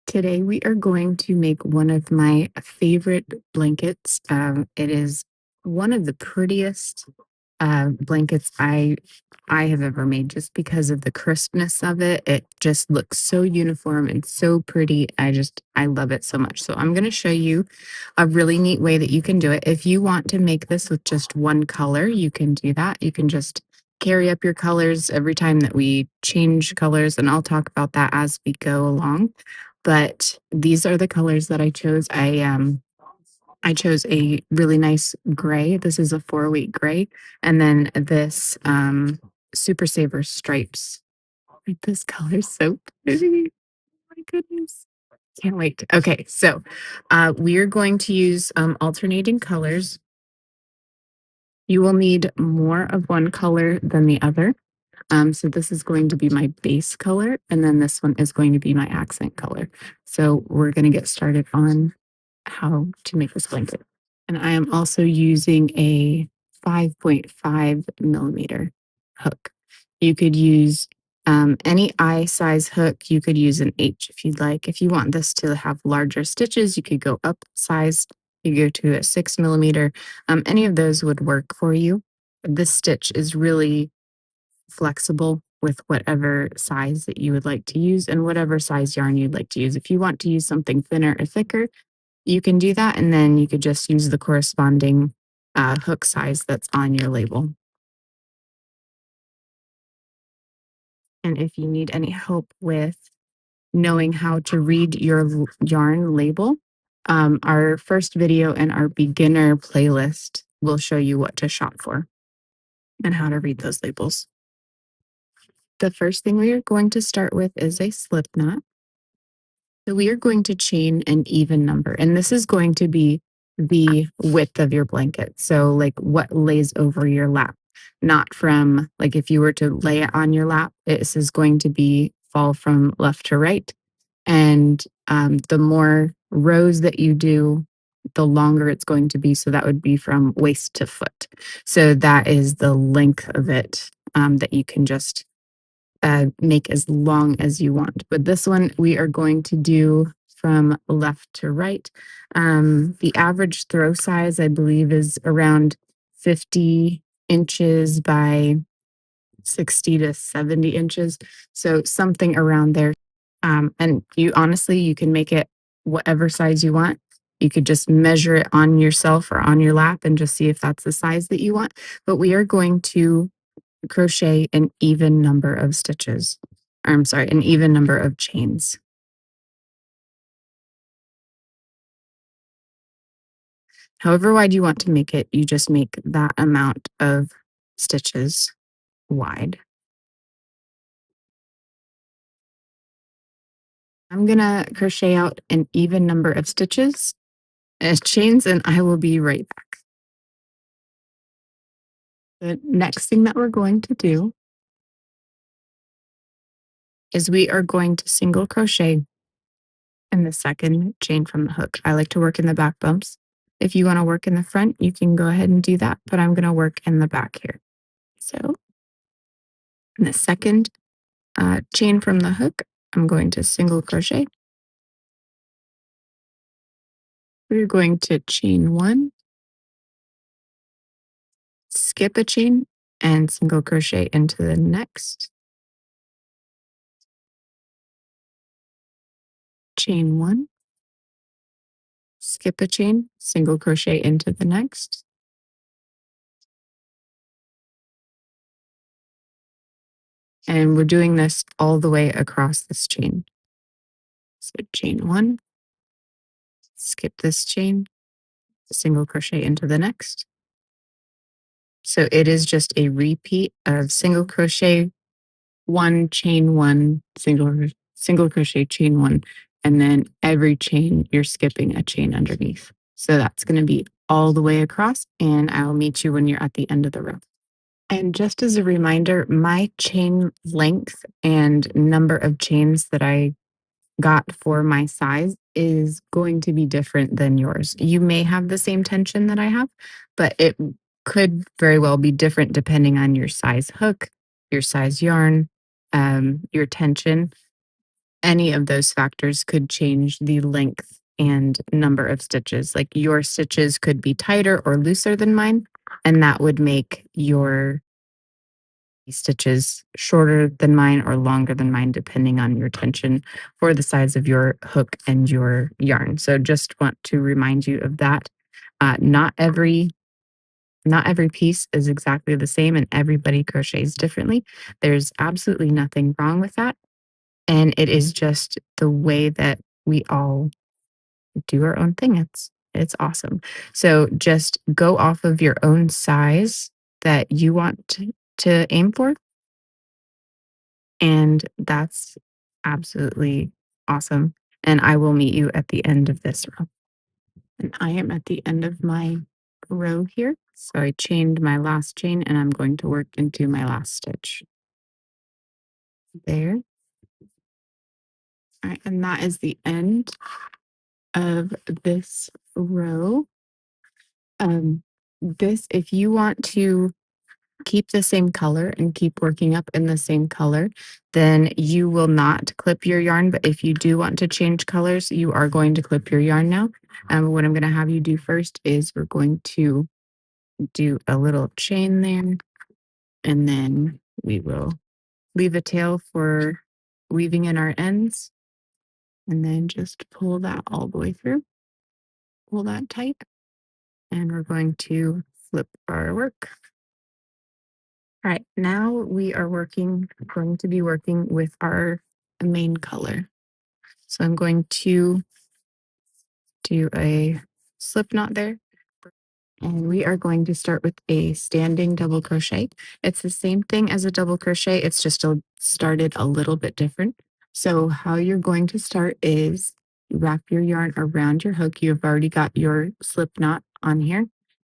Today we are going to make one of my favorite blankets. It is one of the prettiest blankets I have ever made, just because of the crispness of it. It just looks so uniform and so pretty. I love it so much. So I'm going to show you a really neat way that you can do it. If you want to make this with just one color, you can do that. You can just carry up your colors every time that we change colors, and I'll talk about that as we go along. But these are the colors that I chose. I chose a really nice gray. This is a 4-weight gray, and then this Super Saver stripes. Like, this color is so pretty. My goodness. Can't wait. Okay, so we are going to use alternating colors. You will need more of one color than the other. So this is going to be my base color, and then this one is going to be my accent color. So we're going to get started on how to make this blanket. And I am also using a 5.5 millimeter hook. You could use any I size hook. You could use an H if you'd like. If you want this to have larger stitches, you could go up size. You go to a 6 millimeter. Any of those would work for you. This stitch is really flexible with whatever size that you would like to use and whatever size yarn you'd like to use. If you want to use something thinner or thicker, you can do that, and then you could just use the corresponding hook size that's on your label. And if you need any help with knowing how to read your yarn label, our first video and our beginner playlist will show you what to shop for and how to read those labels. The first thing we are going to start with is a slip knot. So we are going to chain an even number, and this is going to be the width of your blanket. So like what lays over your lap, not from, like, if you were to lay it on your lap, this is going to be fall from left to right. And the more rows that you do, the longer it's going to be. So that would be from waist to foot. So that is the length of it, that you can just make as long as you want. But this one we are going to do from left to right. The average throw size, I believe, is around 50 inches by 60 to 70 inches. So something around there. And you honestly, you can make it whatever size you want. You could just measure it on yourself or on your lap and just see if that's the size that you want. But we are going to crochet an even number of stitches. Or, I'm sorry, an even number of chains. However wide you want to make it, you just make that amount of stitches wide. I'm gonna crochet out an even number of stitches as chains, and I will be right back. The next thing that we're going to do is we are going to single crochet in the second chain from the hook. I like to work in the back bumps. If you want to work in the front, you can go ahead and do that, but I'm going to work in the back here. So in the second chain from the hook, I'm going to single crochet. We're going to chain one, skip a chain, and single crochet into the next. Chain one, skip a chain, single crochet into the next. And we're doing this all the way across this chain. So chain one, skip this chain, single crochet into the next. So it is just a repeat of single crochet, one, chain one, single crochet, chain one, and then every chain you're skipping a chain underneath. So that's going to be all the way across, and I'll meet you when you're at the end of the row. And just as a reminder, my chain length and number of chains that I got for my size is going to be different than yours. You may have the same tension that I have, but it could very well be different depending on your size hook, your size yarn, your tension. any of those factors could change the length and number of stitches. Like your stitches could be tighter or looser than mine, and that would make your stitches shorter than mine or longer than mine, depending on your tension for the size of your hook and your yarn. So just want to remind you of that. Not every piece is exactly the same, and everybody crochets differently. There's absolutely nothing wrong with that. And it is just the way that we all do our own thing. It's awesome. So just go off of your own size that you want to aim for, and that's absolutely awesome. And I will meet you at the end of this row. And I am at the end of my row here. So I chained my last chain and I'm going to work into my last stitch. There. All right, and that is the end of this row. If you want to keep the same color and keep working up in the same color, then you will not clip your yarn. But if you do want to change colors, you are going to clip your yarn now. What I'm going to have you do first is we're going to do a little chain there, and then we will leave a tail for weaving in our ends, and then just pull that all the way through, pull that tight, and we're going to flip our work. All right, now we are going to be working with our main color. So I'm going to do a slip knot there. And we are going to start with a standing double crochet. It's the same thing as a double crochet. It's just started a little bit different. So how you're going to start is wrap your yarn around your hook. You've already got your slip knot on here.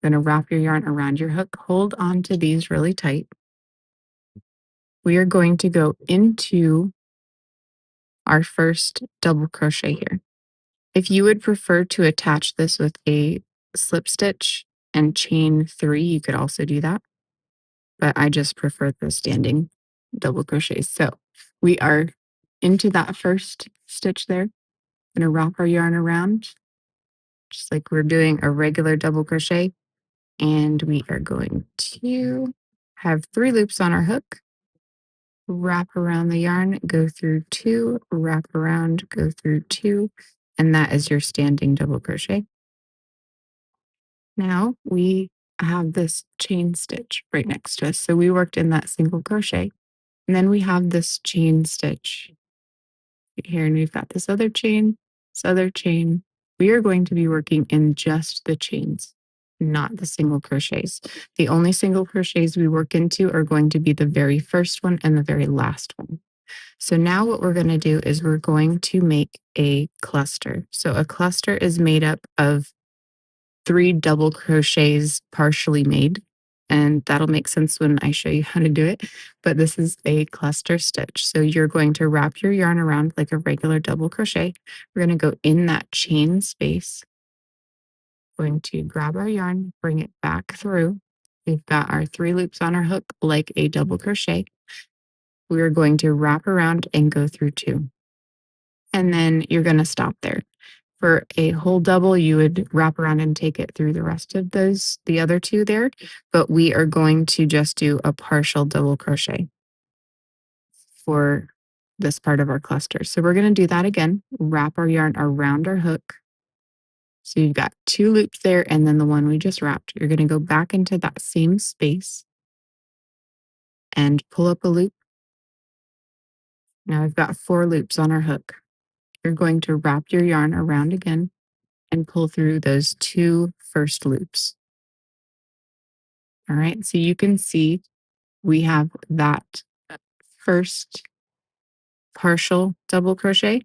You're going to wrap your yarn around your hook. Hold on to these really tight. We are going to go into our first double crochet here. If you would prefer to attach this with a slip stitch and chain 3, you could also do that. But I just prefer the standing double crochets. So we are into that first stitch there. Going to wrap our yarn around just like we're doing a regular double crochet. And we are going to have 3 loops on our hook. Wrap around the yarn, go through 2, wrap around, go through 2, and that is your standing double crochet. Now we have this chain stitch right next to us. So we worked in that single crochet, and then we have this chain stitch here, and we've got this other chain, this other chain. We are going to be working in just the chains, not the single crochets. The only single crochets we work into are going to be the very first one and the very last one. So now what we're going to do is we're going to make a cluster. So a cluster is made up of 3 double crochets partially made, and that'll make sense when I show you how to do it. But this is a cluster stitch. So you're going to wrap your yarn around like a regular double crochet. We're going to go in that chain space. Going to grab our yarn, bring it back through. We've got our 3 loops on our hook like a double crochet. We are going to wrap around and go through 2. And then you're going to stop there. For a whole double, you would wrap around and take it through the rest of the other 2 there, but we are going to just do a partial double crochet for this part of our cluster. So we're going to do that again, wrap our yarn around our hook. So you've got 2 loops there and then the one we just wrapped. You're going to go back into that same space and pull up a loop. Now we've got 4 loops on our hook. You're going to wrap your yarn around again and pull through those 2 first loops. All right, so you can see we have that first partial double crochet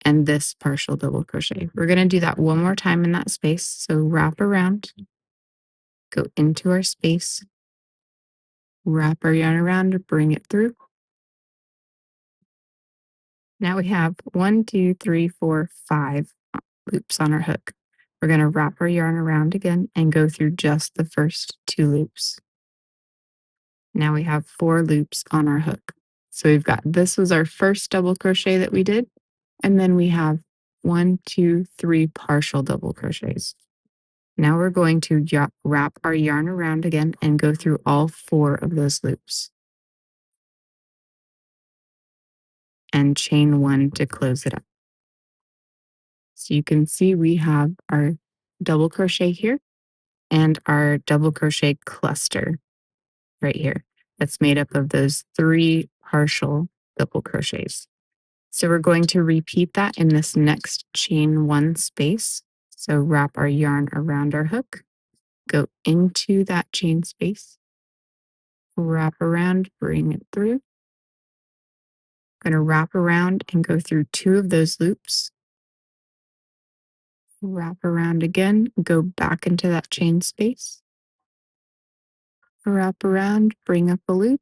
and this partial double crochet. We're going to do that one more time in that space. So wrap around, go into our space, wrap our yarn around, bring it through. Now we have 1, 2, 3, 4, 5 loops on our hook. We're going to wrap our yarn around again and go through just the first 2 loops. Now we have 4 loops on our hook. So we've got, this was our first double crochet that we did. And then we have 1, 2, 3 partial double crochets. Now we're going to wrap our yarn around again and go through all 4 of those loops and chain 1 to close it up. So you can see we have our double crochet here and our double crochet cluster right here. That's made up of those 3 partial double crochets. So we're going to repeat that in this next chain 1 space. So wrap our yarn around our hook, go into that chain space, wrap around, bring it through. Going to wrap around and go through 2 of those loops. Wrap around again, go back into that chain space. Wrap around, bring up a loop.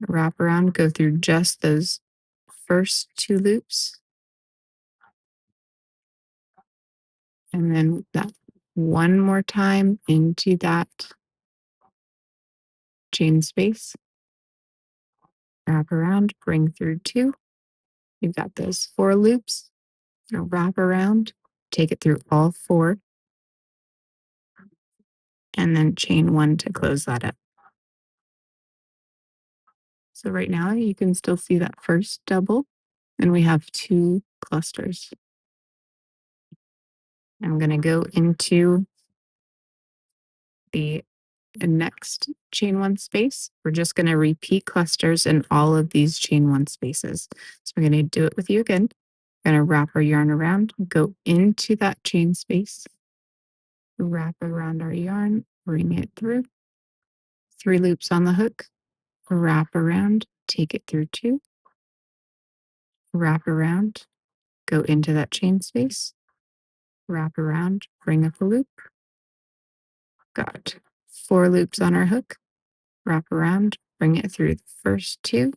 Wrap around, go through just those first 2 loops. And then that one more time into that chain space. Wrap around, bring through 2. You've got those 4 loops. Now wrap around, take it through all 4, and then chain 1 to close that up. So right now you can still see that first double, and we have 2 clusters. I'm going to go into the next chain 1 space. We're just going to repeat clusters in all of these chain 1 spaces. So we're going to do it with you again. We're going to wrap our yarn around, go into that chain space, wrap around our yarn, bring it through, 3 loops on the hook, wrap around, take it through 2, wrap around, go into that chain space, wrap around, bring up a loop. Got 4 loops on our hook, wrap around, bring it through the first 2,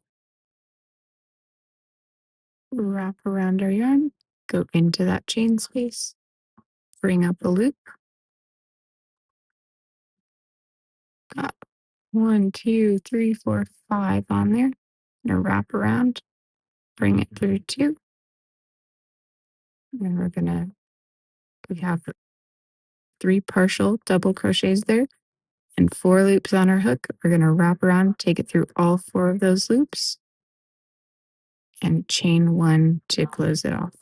wrap around our yarn, go into that chain space, bring up a loop. Got 1, 2, 3, 4, 5 on there. Gonna wrap around, bring it through 2. And we have 3 partial double crochets there and 4 loops on our hook. We're gonna wrap around, take it through all 4 of those loops and chain 1 to close it off.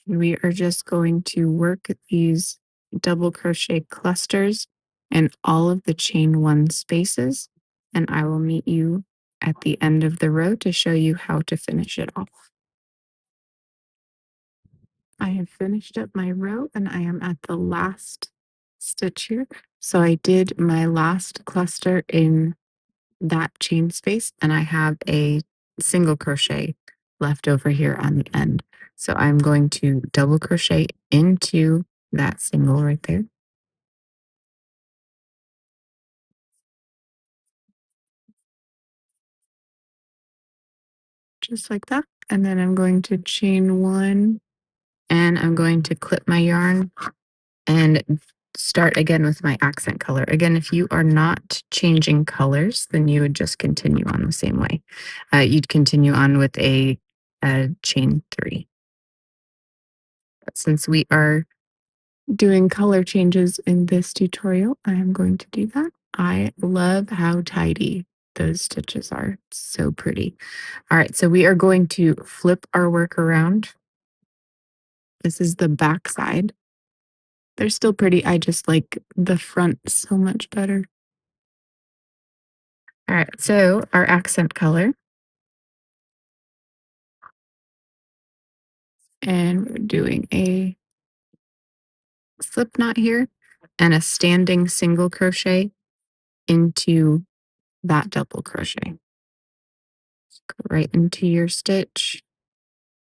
We are just going to work these double crochet clusters in all of the chain 1 spaces, and I will meet you at the end of the row to show you how to finish it off. I have finished up my row and I am at the last stitch here. So I did my last cluster in that chain space and I have a single crochet left over here on the end. So I'm going to double crochet into that single right there. Just like that. And then I'm going to chain 1 and I'm going to clip my yarn and start again with my accent color. Again, if you are not changing colors, then you would just continue on the same way. You'd continue on with a chain 3. But since we are doing color changes in this tutorial, I am going to do that. I love how tidy those stitches are. So pretty. All right, so we are going to flip our work around. This is the back side. They're still pretty. I just like the front so much better. All right, so our accent color. And we're doing a slip knot here and a standing single crochet into that double crochet. Go right into your stitch,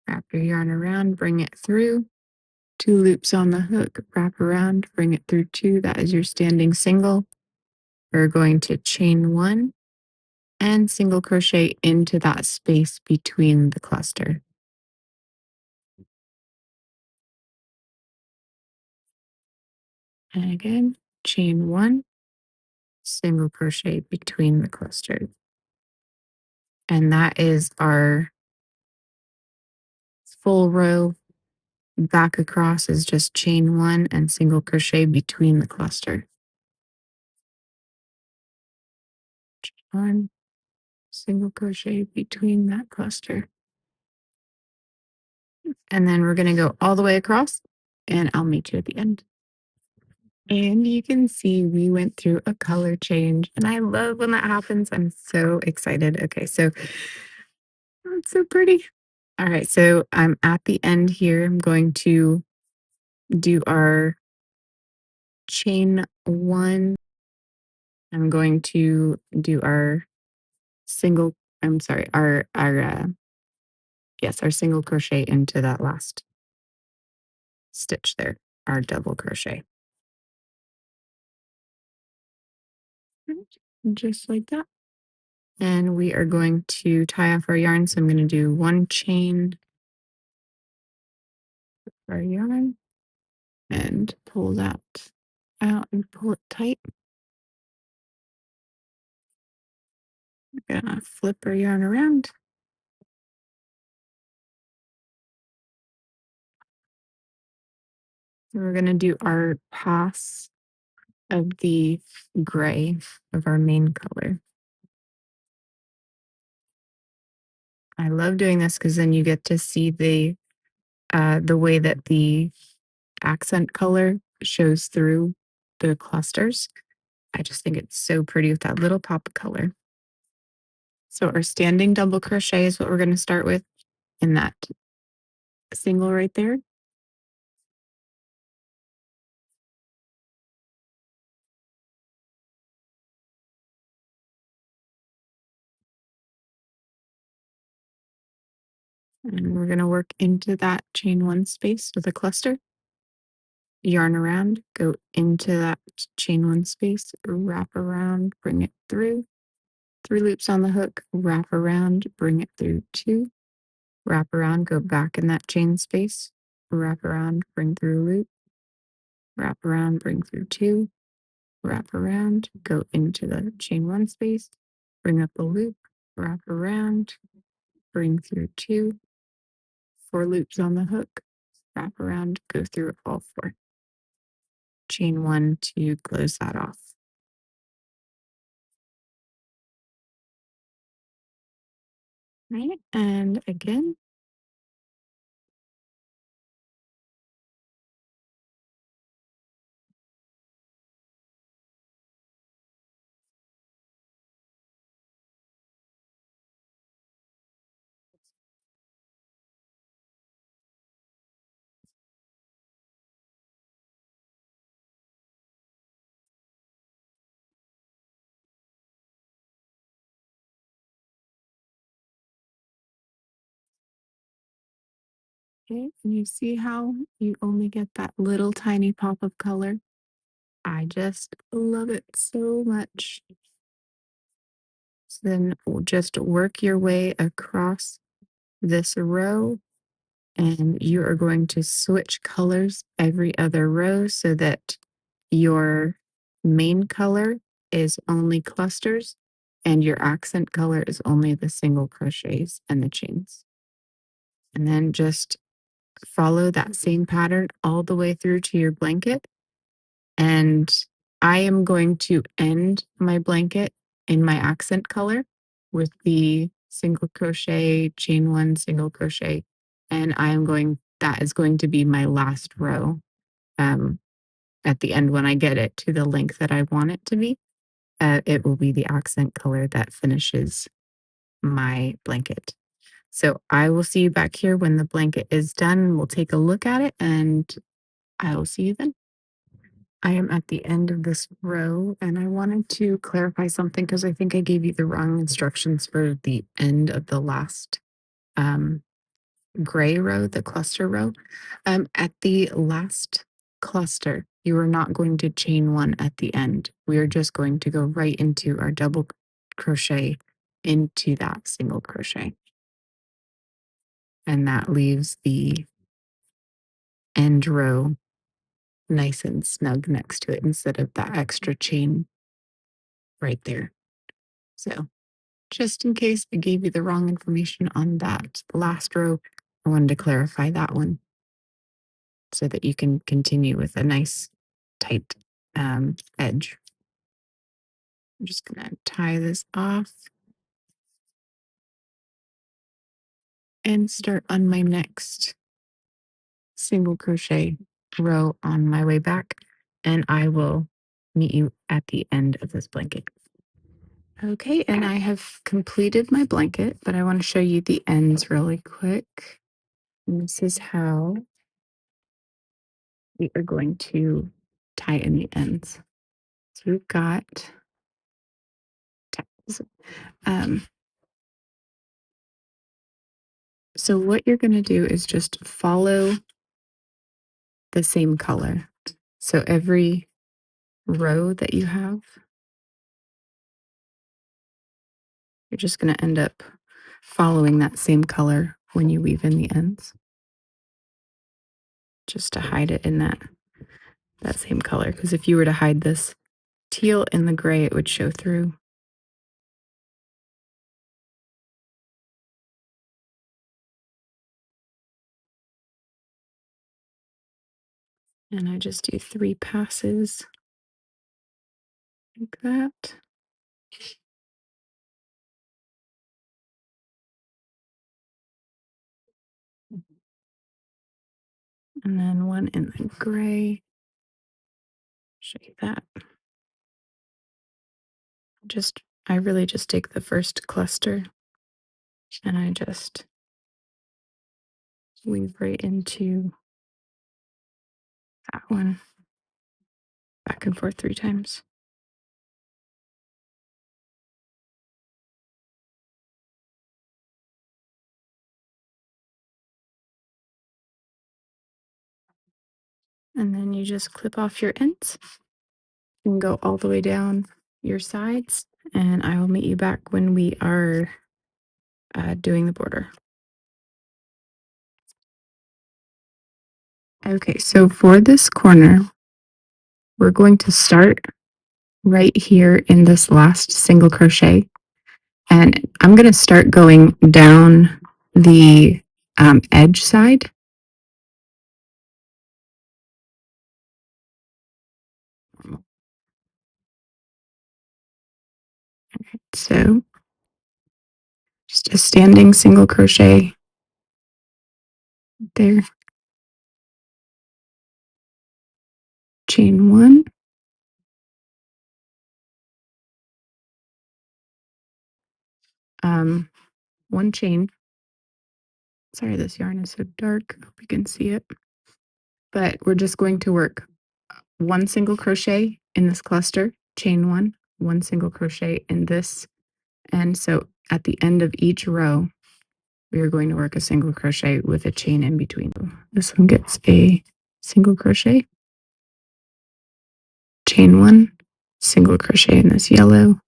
wrap your yarn around, bring it through, 2 loops on the hook, wrap around, bring it through 2. That is your standing single. We're going to chain 1 and single crochet into that space between the cluster. And again, chain 1, single crochet between the clusters. And that is our full row. Back across is just chain 1 and single crochet between the cluster. 1, single crochet between that cluster. And then we're going to go all the way across, and I'll meet you at the end. And you can see we went through a color change, and I love when that happens. I'm so excited. Okay, so it's so pretty. All right, so I'm at the end here. I'm going to do our chain 1. I'm going to do our single, I'm sorry, yes, our single crochet into that last stitch there, our double crochet. Just like that. And we are going to tie off our yarn. So I'm going to do 1 chain our yarn and pull that out and pull it tight. We're gonna flip our yarn around. And we're gonna do our pass of the gray of our main color. I love doing this because then you get to see the way that the accent color shows through the clusters. I just think it's so pretty with that little pop of color. So our standing double crochet is what we're going to start with in that single right there. And we're going to work into that chain 1 space with a cluster. Yarn around, go into that chain 1 space, wrap around, bring it through. 3 loops on the hook, wrap around, bring it through 2. Wrap around, go back in that chain space, wrap around, bring through a loop, wrap around, bring through 2, wrap around, go into the chain 1 space, bring up a loop, wrap around, bring through 2, 4 loops on the hook, wrap around, go through all 4. Chain 1 to close that off. Right, and again. Okay, and you see how you only get that little tiny pop of color? I just love it so much. So then just work your way across this row, and you are going to switch colors every other row so that your main color is only clusters and your accent color is only the single crochets and the chains. And then just follow that same pattern all the way through to your blanket. And I am going to end my blanket in my accent color with the single crochet, chain 1, single crochet. And that is going to be my last row at the end when I get it to the length that I want it to be. It will be the accent color that finishes my blanket. So I will see you back here when the blanket is done. We'll take a look at it and I will see you then. I am at the end of this row and I wanted to clarify something because I think I gave you the wrong instructions for the end of the last um, gray row, the cluster row. At the last cluster, you are not going to chain 1 at the end. We are just going to go right into our double crochet into that single crochet. And that leaves the end row nice and snug next to it instead of that extra chain right there. So just in case I gave you the wrong information on that last row, I wanted to clarify that one so that you can continue with a nice tight edge. I'm just going to tie this off and start on my next single crochet row on my way back, and I will meet you at the end of this blanket. Okay, and I have completed my blanket, but I want to show you the ends really quick. And this is how we are going to tie in the ends. So we've got tabs. So what you're going to do is just follow the same color. So every row that you have, you're just going to end up following that same color when you weave in the ends, just to hide it in that same color. Because if you were to hide this teal in the gray, it would show through. And I just do 3 passes like that. And then one in the gray. Show you that. I really just take the first cluster and I just weave right into that one, back and forth 3 times. And then you just clip off your ends and go all the way down your sides. And I will meet you back when we are doing the border. Okay, so for this corner, we're going to start right here in this last single crochet. And I'm going to start going down the edge side. So just a standing single crochet there. Chain 1. One chain. Sorry, this yarn is so dark. Hope you can see it. But we're just going to work 1 single crochet in this cluster, chain 1, 1 single crochet in this. And so at the end of each row, we are going to work a single crochet with a chain in between. This one gets a single crochet, chain 1, single crochet in this yellow,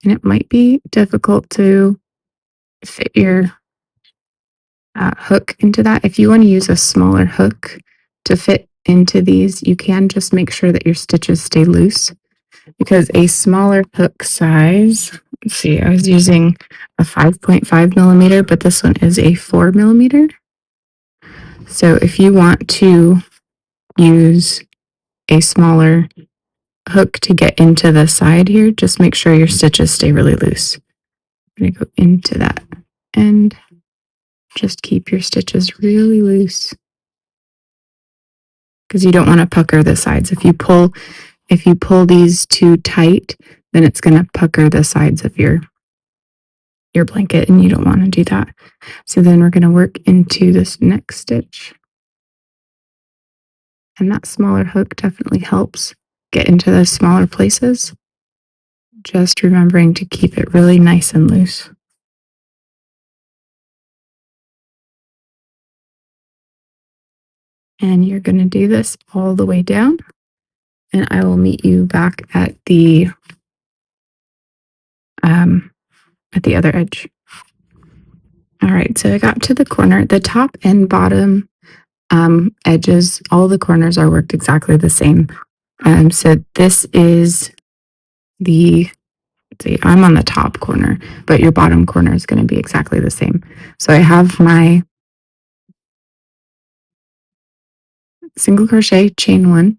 and it might be difficult to fit your hook into that. If you want to use a smaller hook to fit into these, you can just make sure that your stitches stay loose, because a smaller hook size, let's see, I was using a 5.5 millimeter, but this one is a 4 millimeter. So if you want to use a smaller hook to get into the side here, just make sure your stitches stay really loose. I'm going to go into that and just keep your stitches really loose, because you don't want to pucker the sides. If you pull these too tight, then it's going to pucker the sides of your blanket, and you don't want to do that. So then we're going to work into this next stitch. And that smaller hook definitely helps get into those smaller places. Just remembering to keep it really nice and loose. And you're going to do this all the way down. And I will meet you back at the at the other edge. All right, so I got to the corner. The top and bottom edges, all the corners are worked exactly the same. So this is the, let's see, I'm on the top corner, but your bottom corner is going to be exactly the same. So I have my single crochet, chain one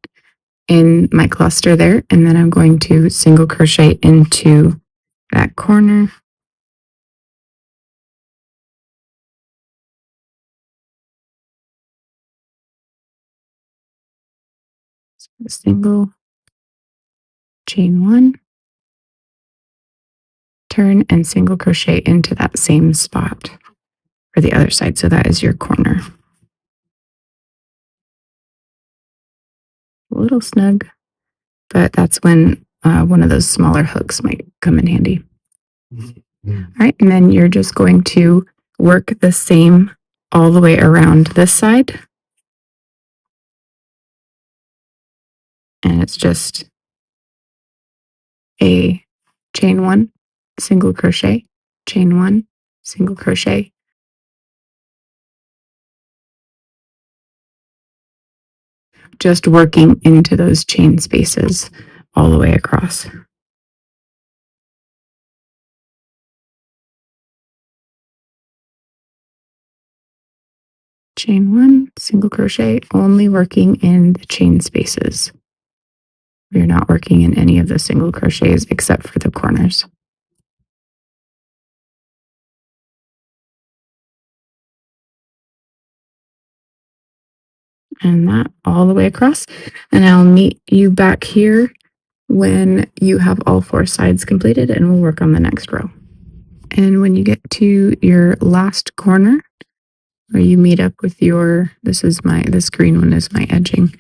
in my cluster there, and then I'm going to single crochet into that corner. Single, chain one, turn and single crochet into that same spot for the other side. So that is your corner. A little snug, but that's when one of those smaller hooks might come in handy. All right, and then you're just going to work the same all the way around this side. And it's just a chain one, single crochet, chain one, single crochet. Just working into those chain spaces all the way across. Chain one, single crochet, only working in the chain spaces. We're not working in any of the single crochets except for the corners. And that all the way across. And I'll meet you back here when you have all four sides completed, and we'll work on the next row. And when you get to your last corner, where you meet up with your, this green one is my edging.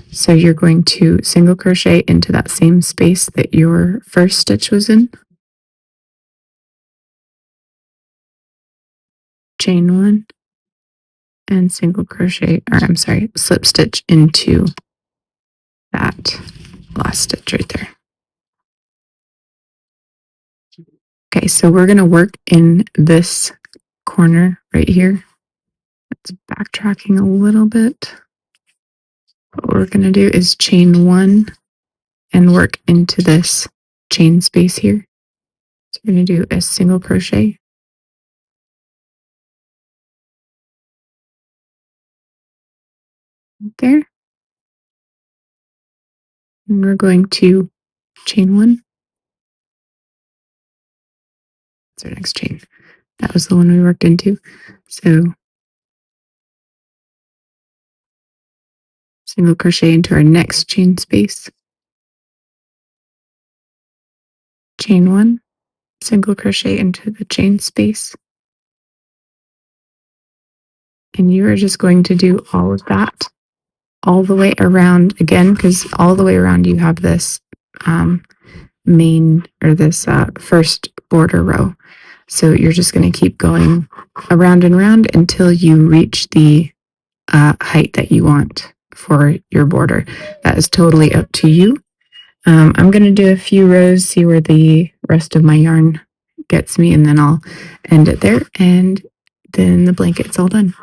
So you're going to single crochet into that same space that your first stitch was in. Chain one and single crochet, or I'm sorry, slip stitch into that last stitch right there. Okay, so we're going to work in this corner right here. It's backtracking a little bit. What we're going to do is chain one and work into this chain space here. So we're going to do a single crochet. There. And we're going to chain one. That's our next chain. That was the one we worked into. So single crochet into our next chain space. Chain one, single crochet into the chain space. And you are just going to do all of that all the way around again, because all the way around you have this main or this first border row. So you're just going to keep going around and around until you reach the height that you want for your border. That is totally up to you. I'm going to do a few rows, see where the rest of my yarn gets me, and then I'll end it there, and then the blanket's all done.